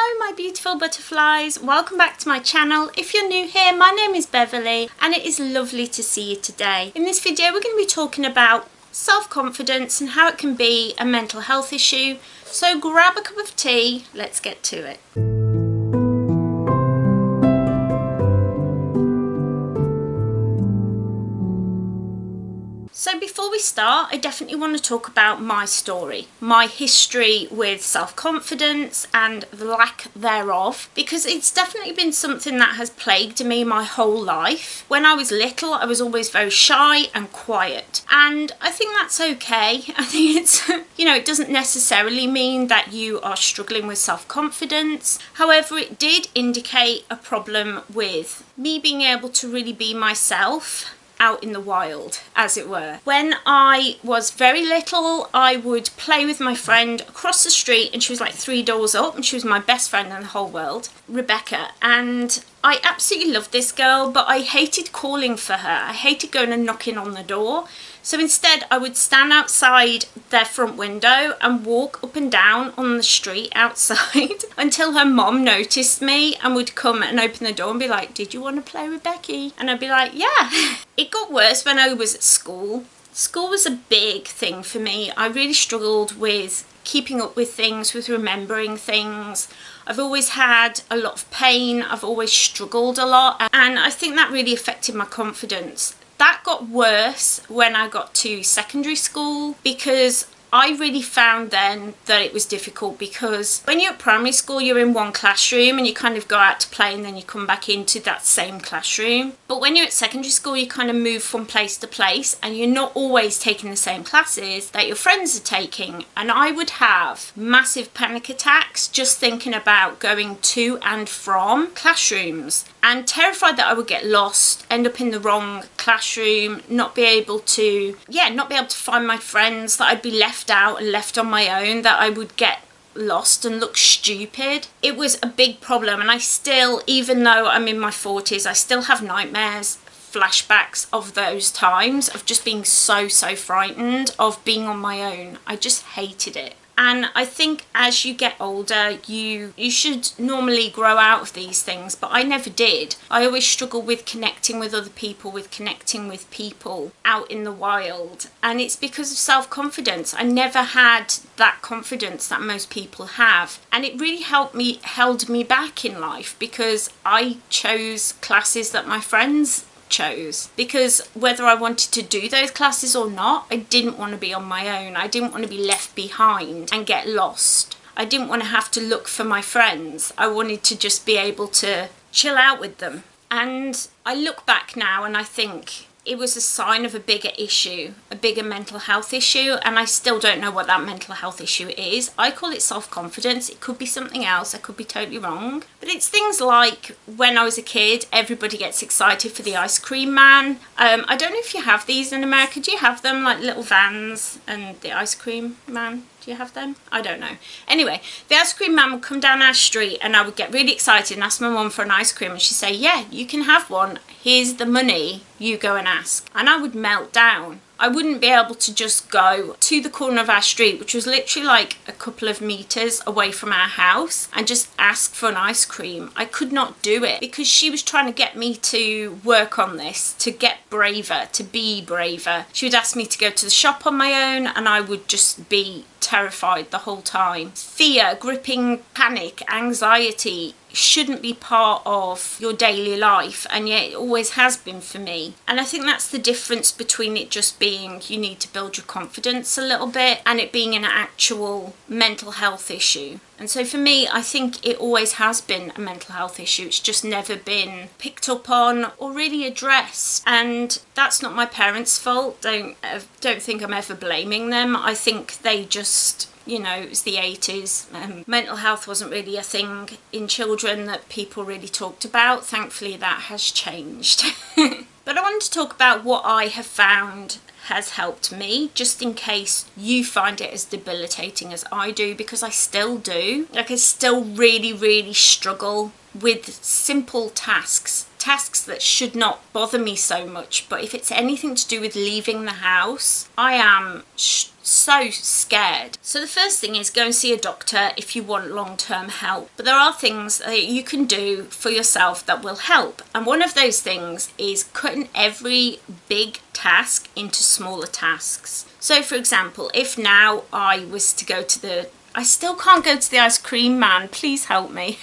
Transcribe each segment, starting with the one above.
Hello my beautiful butterflies, welcome back to my channel. If you're new here, my name is Beverly and it is lovely to see you today. In this video we're going to be talking about self-confidence and how it can be a mental health issue. So grab a cup of tea, let's get to it. So before we start, I definitely want to talk about my story, my history with self-confidence and the lack thereof, because it's definitely been something that has plagued me my whole life. When I was little, I was always very shy and quiet, and I think that's okay. I think it's, it doesn't necessarily mean that you are struggling with self-confidence. However, it did indicate a problem with me being able to really be myself out in the wild, as it were. When I was very little, I would play with my friend across the street, and she was like 3 doors up, and she was my best friend in the whole world, Rebecca, and I absolutely loved this girl, but I hated calling for her. I hated going and knocking on the door. So instead I would stand outside their front window and walk up and down on the street outside until her mom noticed me and would come and open the door and be like, "Did you want to play with Becky?" And I'd be like, "Yeah." It got worse when I was at school. School was a big thing for me. I really struggled with keeping up with things, with remembering things. I've always had a lot of pain. I've always struggled a lot. And I think that really affected my confidence. That got worse when I got to secondary school, because I really found then that it was difficult, because when you're at primary school you're in one classroom and you kind of go out to play and then you come back into that same classroom. But when you're at secondary school you kind of move from place to place and you're not always taking the same classes that your friends are taking. And I would have massive panic attacks just thinking about going to and from classrooms, and terrified that I would get lost, end up in the wrong classroom, not be able to find my friends, that I'd be left out and left on my own, that I would get lost and look stupid. It was a big problem, and I still, even though I'm in my 40s, I still have nightmares, flashbacks of those times of just being so frightened of being on my own. I just hated it. And I think as you get older, you should normally grow out of these things, but I never did. I always struggle with connecting with other people, with connecting with people out in the wild. And it's because of self-confidence. I never had that confidence that most people have. And it really held me back in life, because I chose classes that my friends chose, because whether I wanted to do those classes or not, I didn't want to be on my own. I didn't want to be left behind and get lost. I didn't want to have to look for my friends. I wanted to just be able to chill out with them. And I look back now and I think it was a sign of a bigger issue, a bigger mental health issue, and I still don't know what that mental health issue is. I call it self-confidence. It could be something else. I could be totally wrong. But it's things like when I was a kid, everybody gets excited for the ice cream man. I don't know if you have these in America. Do you have them, like little vans and the ice cream man? Do you have them? I don't know. Anyway, the ice cream man would come down our street and I would get really excited and ask my mum for an ice cream, and she'd say, "Yeah, you can have one. Here's the money. You go and ask." And I would melt down. I wouldn't be able to just go to the corner of our street, which was literally like a couple of meters away from our house, and just ask for an ice cream. I could not do it, because she was trying to get me to work on this, to get braver, to be braver. She would ask me to go to the shop on my own, and I would just be terrified the whole time. Fear, gripping panic, anxiety shouldn't be part of your daily life, and yet it always has been for me. And I think that's the difference between it just being you need to build your confidence a little bit and it being an actual mental health issue. And so for me, I think it always has been a mental health issue. It's just never been picked up on or really addressed. And that's not my parents' fault. Don't think I'm ever blaming them. I think they just, it was the 80s. Mental health wasn't really a thing in children that people really talked about. Thankfully, that has changed. But I wanted to talk about what I have found has helped me, just in case you find it as debilitating as I do, because I still do. Like, I still really struggle with simple tasks tasks that should not bother me so much, but if it's anything to do with leaving the house, I am so scared. So the first thing is go and see a doctor if you want long-term help. But there are things that you can do for yourself that will help. And one of those things is cutting every big task into smaller tasks. So for example, if now I was to go to I still can't go to the ice cream man, please help me.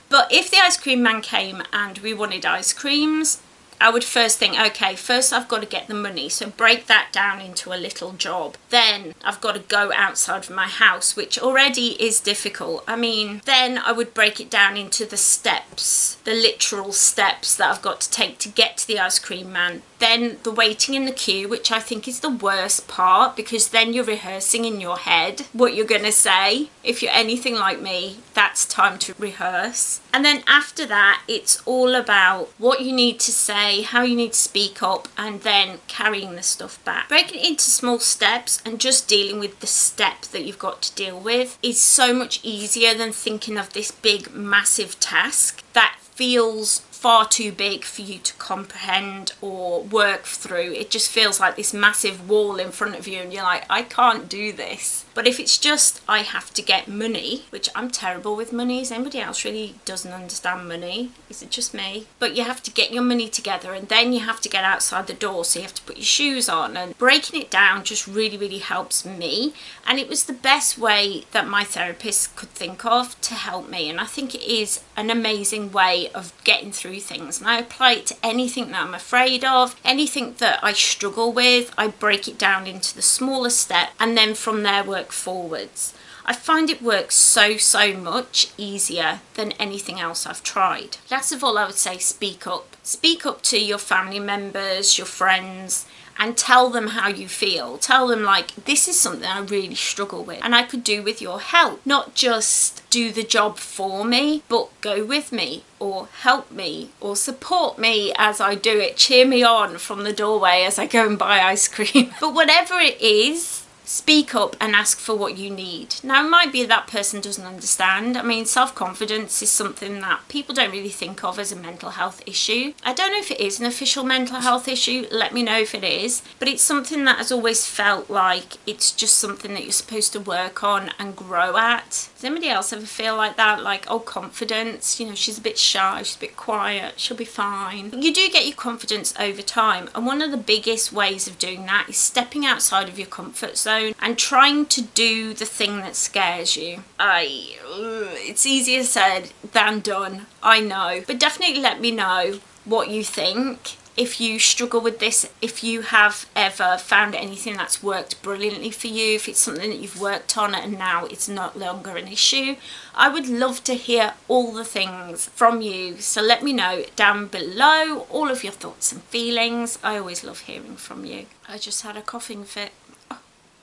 But if the ice cream man came and we wanted ice creams, I would first think, okay, first I've got to get the money, so break that down into a little job. Then I've got to go outside of my house, which already is difficult. I mean, then I would break it down into the steps, the literal steps that I've got to take to get to the ice cream man. Then the waiting in the queue, which I think is the worst part, because then you're rehearsing in your head what you're going to say. If you're anything like me, that's time to rehearse. And then after that, it's all about what you need to say, how you need to speak up, and then carrying the stuff back. Breaking it into small steps and just dealing with the step that you've got to deal with is so much easier than thinking of this big, massive task that feels far too big for you to comprehend or work through. It just feels like this massive wall in front of you and you're like, I can't do this. But if it's just, I have to get money, which I'm terrible with money. Is anybody else really doesn't understand money? Is it just me? But you have to get your money together and then you have to get outside the door, so you have to put your shoes on, and breaking it down just really, really helps me. And it was the best way that my therapist could think of to help me, and I think it is an amazing way of getting through things. And I apply it to anything that I'm afraid of, anything that I struggle with. I break it down into the smaller step and then from there work forwards. I find it works so much easier than anything else I've tried. Last of all, I would say speak up. Speak up to your family members, your friends, and tell them how you feel. Tell them, like, this is something I really struggle with and I could do with your help. Not just do the job for me, but go with me or help me or support me as I do it. Cheer me on from the doorway as I go and buy ice cream. But whatever it is, speak up and ask for what you need. Now, it might be that person doesn't understand. I mean, self-confidence is something that people don't really think of as a mental health issue. I don't know if it is an official mental health issue. Let me know if it is. But it's something that has always felt like it's just something that you're supposed to work on and grow at. Does anybody else ever feel like that? Like, oh, confidence, you know, she's a bit shy, she's a bit quiet, she'll be fine. You do get your confidence over time. And one of the biggest ways of doing that is stepping outside of your comfort zone and trying to do the thing that scares you. It's easier said than done, I know. But definitely let me know what you think. If you struggle with this, if you have ever found anything that's worked brilliantly for you, if it's something that you've worked on and now it's no longer an issue, I would love to hear all the things from you. So let me know down below all of your thoughts and feelings. I always love hearing from you. I just had a coughing fit.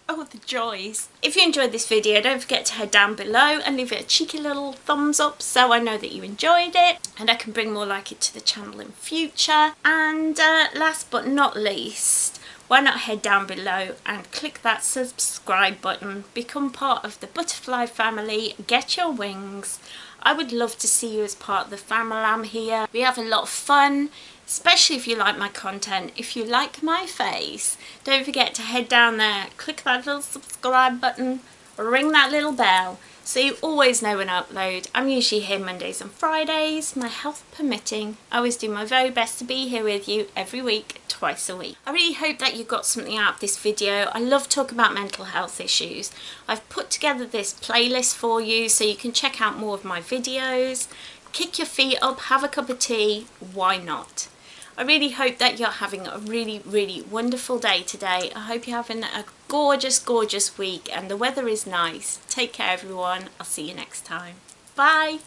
Oh, the joys. If you enjoyed this video, don't forget to head down below and leave it a cheeky little thumbs up so I know that you enjoyed it and I can bring more like it to the channel in future. And last but not least, why not head down below and click that subscribe button, become part of the butterfly family, get your wings. I would love to see you as part of the family here. We have a lot of fun, especially if you like my content. If you like my face, don't forget to head down there, click that little subscribe button, ring that little bell so you always know when I upload. I'm usually here Mondays and Fridays, my health permitting. I always do my very best to be here with you every week, twice a week. I really hope that you got something out of this video. I love talking about mental health issues. I've put together this playlist for you so you can check out more of my videos. Kick your feet up, have a cup of tea, why not? I really hope that you're having a really wonderful day today. I hope you're having a gorgeous week and the weather is nice. Take care everyone. I'll see you next time. Bye.